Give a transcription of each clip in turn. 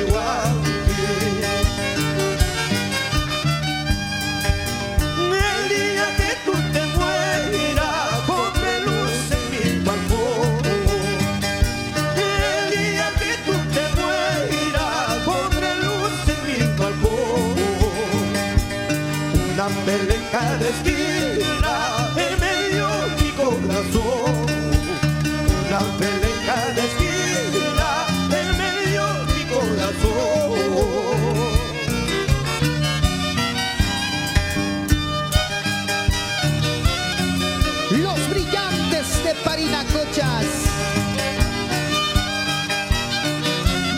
igual que el día que tú te mueras, pondré luz en mi balcón. El día que tú te mueras, pondré luz en mi balcón. Una vela en cada esquina, en medio mi corazón. Una vela en cada esquina, en medio mi corazón. Los brillantes de Parinacochas.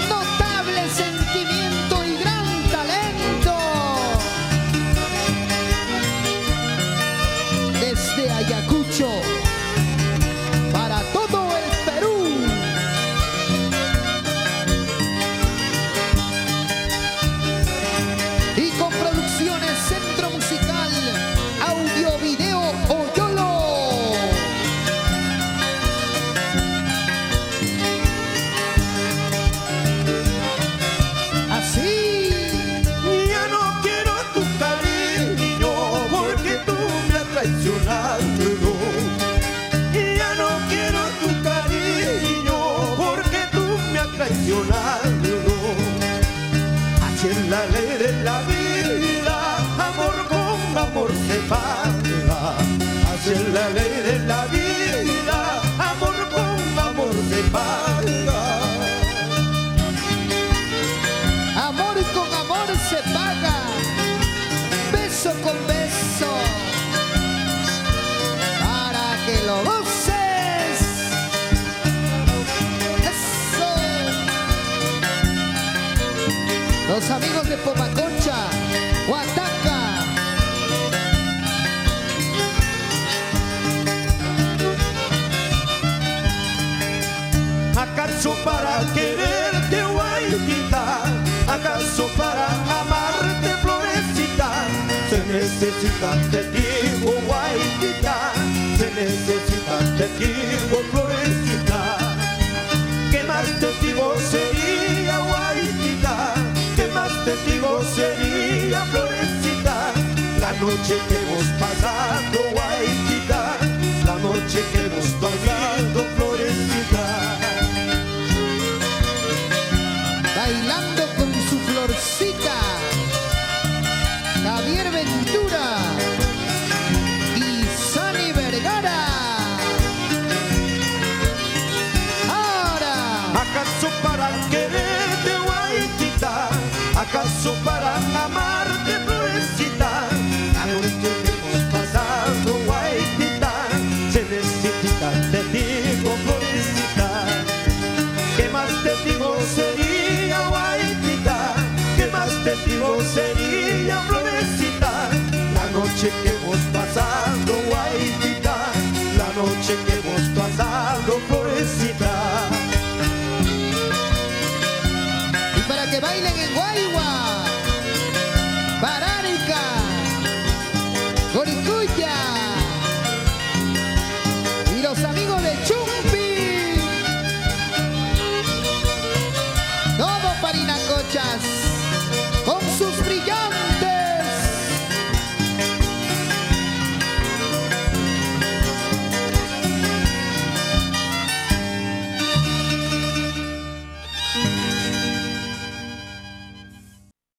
Notable sentimiento y gran talento. Desde Ayacucho para todo el Perú. Y con producciones Centro Musical, Audio Video Oyolo. Así. Ya no quiero tu cariño porque tú me has traicionado. Ya no quiero tu cariño porque tú me has traicionado. Así es la ley de la vida, amor con amor se paga. Así es la ley de la vida, amor con amor se paga. Amor con amor se paga, beso con beso, para que lo goces. Eso. Los amigos de Pomaconcha, Huataca. ¿Acaso para quererte, guayquita? ¿Acaso para amarte, florecita? Se necesita testigo, guayquita. Se necesita testigo, florecita. ¿Qué más testigo sería, guayquita? ¿Qué más testigo sería, florecita? La noche que hemos pasado, guayquita. La noche que hemos pasado, florecita. Bailando con su florcita, Javier Ventura y Sani Vergara. Ahora, ¿Acaso para quererte, guayquita? ¿Acaso para amarte, florecita? La noche que hemos pasado, guayquita. Se necesita testigo, florecita. ¿Qué más testigo sería, guayquita? ¿Qué más testigo sería, florecita? La noche que hemos pasado, guayquita. La noche que hemos pasado, florecita.